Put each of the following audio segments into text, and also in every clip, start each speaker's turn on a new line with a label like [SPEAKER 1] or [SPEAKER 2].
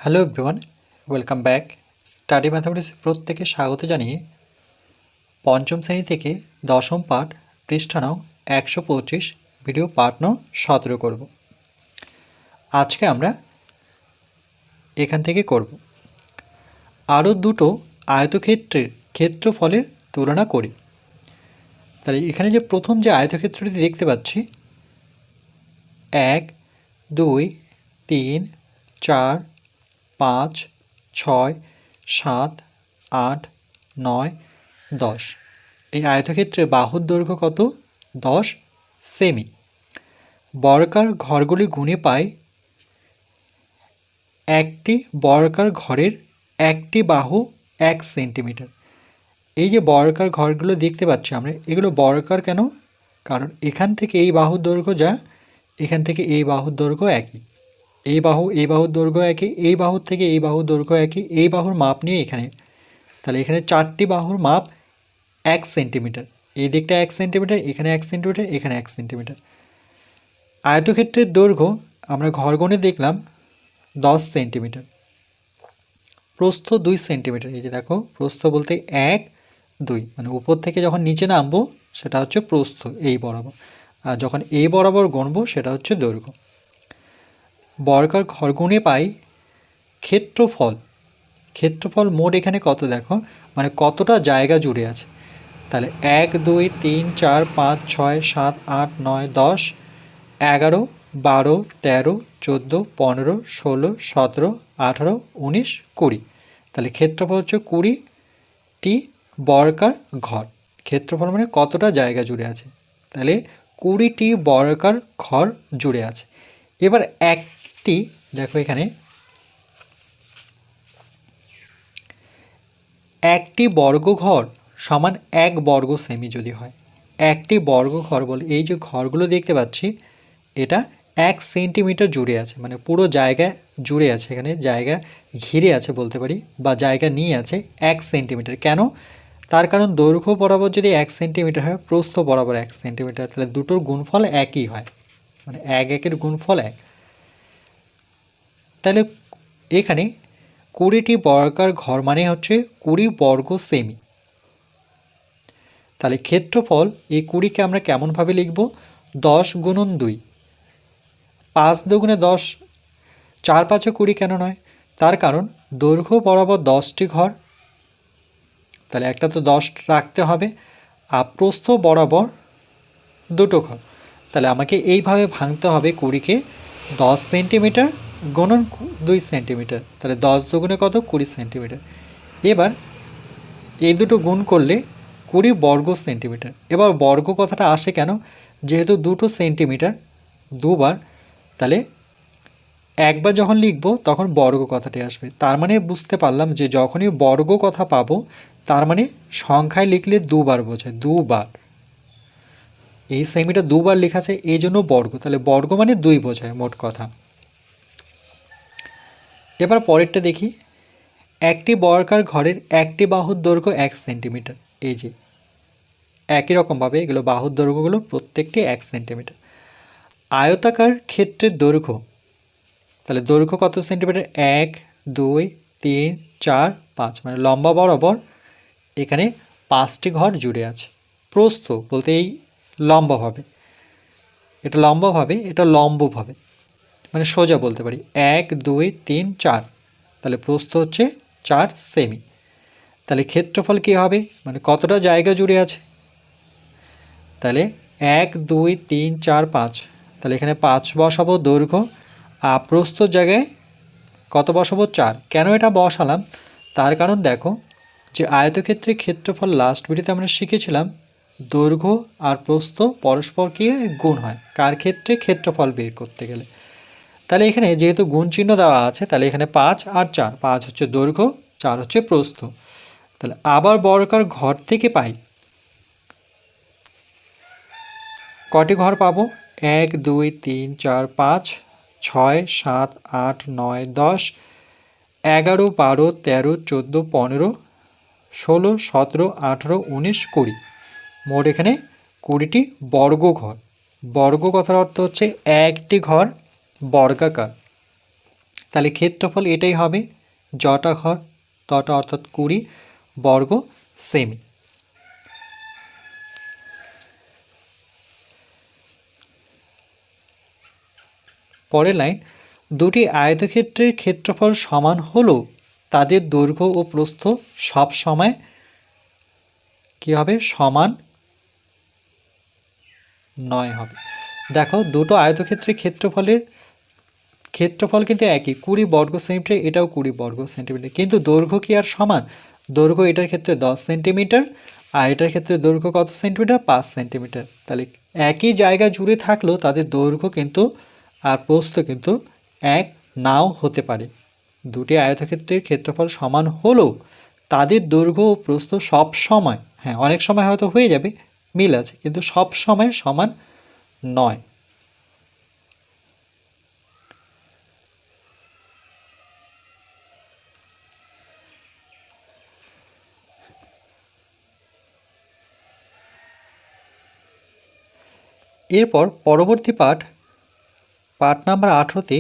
[SPEAKER 1] Hello everyone, welcome back. Study ম্যাথামেটিক্সে প্রত্যেকে স্বাগত জানিয়ে পঞ্চম শ্রেণী থেকে দশম পাঠ পৃষ্ঠা নং 125 ভিডিও পাঠ নং 17 করব। আজকে আমরা এখান থেকে করব আরও দুটো আয়তক্ষেত্রের ক্ষেত্রফলের তুলনা করি। তাহলে এখানে যে প্রথম যে আয়তক্ষেত্রটি দেখতে পাচ্ছি 1 2 3 4 5 6 7 8 9 10, এই আয়তক্ষেত্রের বাহুর দৈর্ঘ্য কত? 10 সেমি। বর্গাকার ঘরগুলি গুণে পাই একটি বর্গাকার ঘরের একটি বাহু 1 সেন্টিমিটার। এই যে বর্গাকার ঘরগুলো দেখতে পাচ্ছি আমরা, এগুলো বর্গাকার কেন? কারণ এখান থেকে এই বাহুর দৈর্ঘ্য যা, এখান থেকে এই বাহুর দৈর্ঘ্য একই, এই বাহুর দৈর্ঘ্য একই, এই বাহুর থেকে এই বাহুর দৈর্ঘ্য একই, এই বাহুর মাপ নিয়ে এখানে, তাহলে এখানে 4টি বাহুর মাপ 1 সেন্টিমিটার। এই দিকটা 1 সেন্টিমিটার, এখানে 1 সেন্টিমিটার, এখানে 1 সেন্টিমিটার। আয়তক্ষেত্রের দৈর্ঘ্য আমরা ঘরগণে দেখলাম 10 সেন্টিমিটার, প্রস্থ 2 সেন্টিমিটার। এই যে দেখো, প্রস্থ বলতে 1 2, মানে উপর থেকে যখন নিচে নামবো সেটা হচ্ছে প্রস্থ এই বরাবর, আর যখন এই বরাবর গণবো সেটা হচ্ছে দৈর্ঘ্য। বর্গাকার ঘর গুণে পাই ক্ষেত্রফল। ক্ষেত্রফল মোট এখানে কত দেখো, মানে কতটা জায়গা জুড়ে আছে। তাহলে 1 2 3 4 5 6 7 8 9 10 11 12 13 14 15 16 17 18 19 20। তাহলে ক্ষেত্রফল হচ্ছে 20টি বর্গাকার ঘর। ক্ষেত্রফল মানে কতটা জায়গা জুড়ে আছে, তাহলে 20টি বর্গাকার ঘর জুড়ে আছে। এবার একটি দেখো, এখানে একটি বর্গঘর সমান 1 বর্গ সেমি যদি হয়, একটি বর্গঘর বলে এই যে ঘরগুলো দেখতে পাচ্ছি এটা 1 সেন্টিমিটার জুড়ে আছে, মানে পুরো জায়গা জুড়ে আছে, এখানে জায়গা ঘিরে আছে বলতে পারি, বা জায়গা নিয়ে আছে 1 সেন্টিমিটার। কেন? তার কারণ দৈর্ঘ্য বরাবর যদি 1 সেন্টিমিটার হয়, প্রস্থ বরাবর 1 সেন্টিমিটার, তাহলে দুটোর গুণফল একই হয়, মানে 1 1-এর গুণফল 1। তাহলে এখানে 20টি বর্গাকার ঘর মানে হচ্ছে 20 বর্গ সেমি। তাহলে ক্ষেত্রফল এই 20কে আমরা কেমনভাবে লিখব? 10 গুণন 2, 5 দুগুণে 10, 4 5-এ 20 কেন নয়? তার কারণ দৈর্ঘ্য বরাবর 10টি ঘর, তাহলে একটা তো 10 রাখতে হবে, আর প্রস্থ বরাবর দুটো ঘর। তাহলে আমাকে এইভাবে ভাঙতে হবে 20কে, 10 সেন্টিমিটার গুণন 2 সেন্টিমিটার, তাহলে 10 দুগুণে কত? 20 সেন্টিমিটার। এবার এই দুটো গুণ করলে 20 বর্গ সেন্টিমিটার। এবার বর্গ কথাটা আসে কেন? যেহেতু দুটো সেন্টিমিটার দুবার, তাহলে একবার যখন লিখব তখন বর্গ কথাটি আসবে। তার মানে বুঝতে পারলাম যে যখনই বর্গ কথা পাবো তার মানে সংখ্যায় লিখলে দুবার বোঝায়, দুবার। এই সেমিটা দুবার লেখা আছে এই জন্য বর্গ, তাহলে বর্গ মানে 2 বোঝায় মোট কথা। এবার পরেরটা দেখি, একটি বর্গাকার ঘরের একটি বাহুর দৈর্ঘ্য 1 সেন্টিমিটার। এই যে একই রকমভাবে এগুলো বাহুর দৈর্ঘ্যগুলো প্রত্যেকটি 1 সেন্টিমিটার। আয়তাকার ক্ষেত্রের দৈর্ঘ্য, তাহলে দৈর্ঘ্য কত সেন্টিমিটার? 1 2 3 4 5, মানে লম্বা বরাবর এখানে 5টি ঘর জুড়ে আছে। প্রস্থ বলতে এই লম্বাভাবে, এটা লম্বাভাবে, এটা লম্বভাবে, মানে সোজা বলতে পারি 1 2 3 4, তাহলে প্রস্থ হচ্ছে 4 সেমি। তাহলে ক্ষেত্রফল কী হবে, মানে কতটা জায়গা জুড়ে আছে? তাহলে 1 2 3 4 5, তাহলে এখানে 5 বসাবো দৈর্ঘ্য, আর প্রস্থর জায়গায় কত বসাবো? 4। কেন এটা বসালাম? তার কারণ দেখো যে আয়তক্ষেত্রের ক্ষেত্রফল লাস্ট ভিডিওতে আমরা শিখেছিলাম দৈর্ঘ্য আর প্রস্থ পরস্পর কি গুণ হয় কার ক্ষেত্রে? ক্ষেত্রফল বের করতে গেলে। তাহলে এখানে যেহেতু গুণ চিহ্ন দেওয়া আছে, তাহলে এখানে 5 আর 4, 5 হচ্ছে দৈর্ঘ্য, 4 হচ্ছে প্রস্থ। তাহলে আবার বর্গাকার ঘর থেকে পাই কটি ঘর পাবো? 1 2 3 4 5 6 7 8 9 10 11 12 13 14 15 16 17 18 19 20, মোট এখানে 20টি বর্গঘর। বর্গ কথার অর্থ হচ্ছে একটি ঘর বর্গাকার, তাহলে ক্ষেত্রফল এটাই হবে, জটা ঘর তটা অর্থাৎ 20 বর্গ সেমি। পরের লাইন, দুটি আয়তক্ষেত্রের ক্ষেত্রফল সমান হলেও তাদের দৈর্ঘ্য ও প্রস্থ সব সময় কি হবে, সমান নয় হবে। দেখো দুটো আয়তক্ষেত্রের ক্ষেত্রফল কিন্তু একই, 20 বর্গ সেন্টিমিটার, এটাও 20 বর্গ সেন্টিমিটার, কিন্তু দৈর্ঘ্য কি আর সমান? দৈর্ঘ্য এটার ক্ষেত্রে 10 সেন্টিমিটার আর এটার ক্ষেত্রে দৈর্ঘ্য কত সেন্টিমিটার, 5 সেন্টিমিটার। তাহলে একই জায়গা জুড়ে থাকলেও তাদের দৈর্ঘ্য কিন্তু আর প্রস্থ কিন্তু এক নাও হতে পারে। দুটি আয়তক্ষেত্রের ক্ষেত্রফল সমান হলেও তাদের দৈর্ঘ্য ও প্রস্থ সব সময়, হ্যাঁ অনেক সময় হয়তো হয়ে যাবে, মিল আছে, কিন্তু সব সময় সমান নয়। এরপর পরবর্তী পাঠ নাম্বার 18তে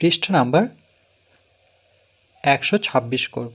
[SPEAKER 1] পৃষ্ঠা নাম্বার 126 করব।